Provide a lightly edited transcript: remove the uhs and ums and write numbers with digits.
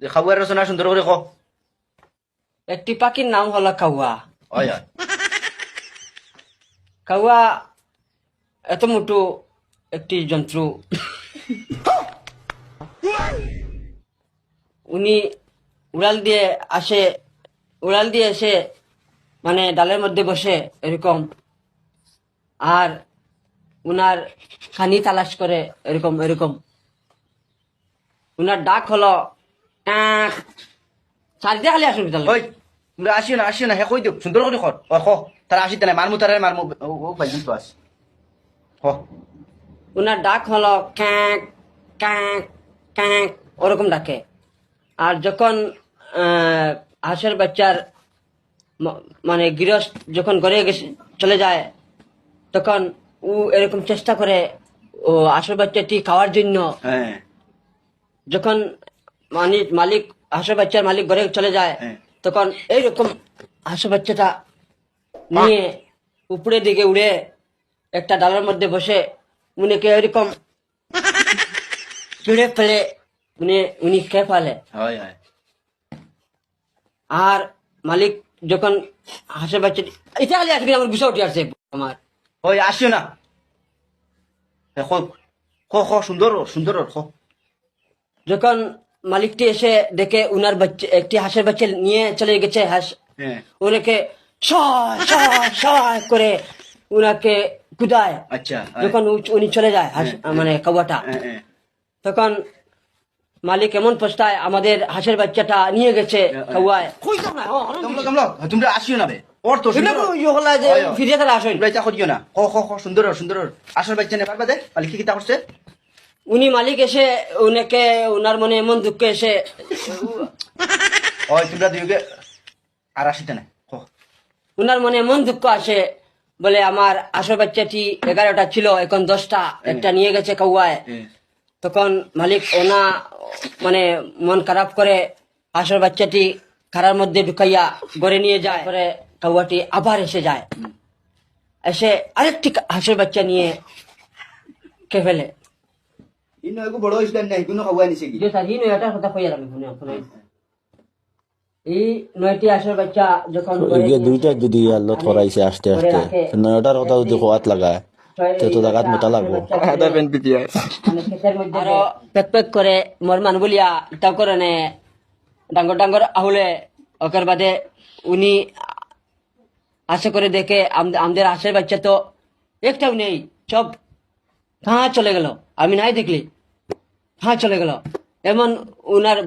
যে খাওয়ার রচনা সুন্দর করে ক। একটি পাখির নাম হলো কাউয়া। হয় হয়। কাউয়া এত মোটো একটি জন্তু। উনি উড়াল দিয়ে আসে, উড়াল দিয়ে এসে মানে ডালের মধ্যে বসে এরকম, আর উনার খানি তালাশ করে এরকম এরকম। উনার ডাক হলো টাক। সারদে খালি আসুন তাহলে। ওই তোমরা আসিও না হে কই দিও সুন্দর করে কর। ও ক তারা আসিতে নাই মারমু তারা মারমু ও ভাইজন তো আস। ক উনার ডাক হলো ক্যাঁক ক্যাঁক ক্যাঁক, ওরকম ডাকে। আর যখন হাঁসের বাচ্চার মানে গৃহস্থ যখন ঘরে গেছে চলে যায়, তখন ও এরকম চেষ্টা করে ও হাঁসের বাচ্চাটি খাওয়ার জন্য। হ্যাঁ যখন মালিক হাঁসের বাচ্চার মালিক ঘরে চলে যায়, হ্যাঁ। তখন এইরকম হাঁসের বাচ্চাটা নিয়ে উপরের দিকে উড়ে একটা ডালের মধ্যে বসে উনিকে এরকম ছিঁড়ে ফেলে উনি খেয়ে ফেলে। হয় হয়। আর মালিক যখন হাঁসের বাচ্চাটি এটা খালি আজকে আমার গুছা উঠে আসছে আমার। ওই আসিও না হে ক ক ক সুন্দর সুন্দর ক। যখন মালিকটি এসে দেখে উনার বাচ্চা একটি হাঁসের বাচ্চা নিয়ে চলে গেছে হাঁস, হ্যাঁ উনাকে সয় সয় সয় করে উনাকে কুদায়। আচ্ছা যখন উনি চলে যায় হাঁস হ্যাঁ, মানে কাওয়াটা, হ্যাঁ হ্যাঁ। তখন মালিক এমন পস্তায় আমাদের হাঁসের বাচ্চাটা নিয়ে গেছে কাওয়ায়। তোমরা আসিও না বে ওর তো সুন্দর ফিরে তারা আসেন। তোমরা এটা করিও না ক ক ক সুন্দর সুন্দর আসল বাচ্চা নেবার বাদে মালিক কি কিতা করছে। উনি মালিক এসে উনাকে উনার মনে এমন দুঃখ এসে ওই তোমরা দুইকে আর আসিতে না ক। উনার মনে এমন দুঃখ আসে, বলে আমার আসল বাচ্চাটি 11টা ছিল, এখন 10টা, একটা নিয়ে গেছে কাওয়ায়। তখন মালিক ওনা মানে মন খারাপ করে হাঁসের বাচ্চাটি খারার মধ্যে ঢুকাইয়া ঘরে নিয়ে যায়। পরে কাউয়াটি আবার এসে যায়, এসে আরেকটি হাঁসের বাচ্চা নিয়ে খেয়ে ফেলে। ইনো এগো বড় হইছে না ইগুনো খাওয়াই নিছে কি। যে স্যার এই নয়টার কথা কইয়া আমি শুনে এই 9টি হাঁসের বাচ্চা যখন এগিয়ে দুইটা যদি আল্লাহ থরাইছে আস্তে আস্তে নয়টার কথা যদি খোয়াত লাগায় তো জায়গাত মোটা লাগবো। মানে ক্ষেতের মধ্যে আরো পেক পেক করে মরমান বলিয়া ইটাও করে নে ডাঙ্গর ডাঙ্গর আহুলে ওকের বাদে উনি আশা করে দেখে আমাদের হাঁসের বাচ্চা তো একটাও নেই, সব কাহা চলে গেল, আমি নাই দেখলি কাহা চলে গেল। এমন উনার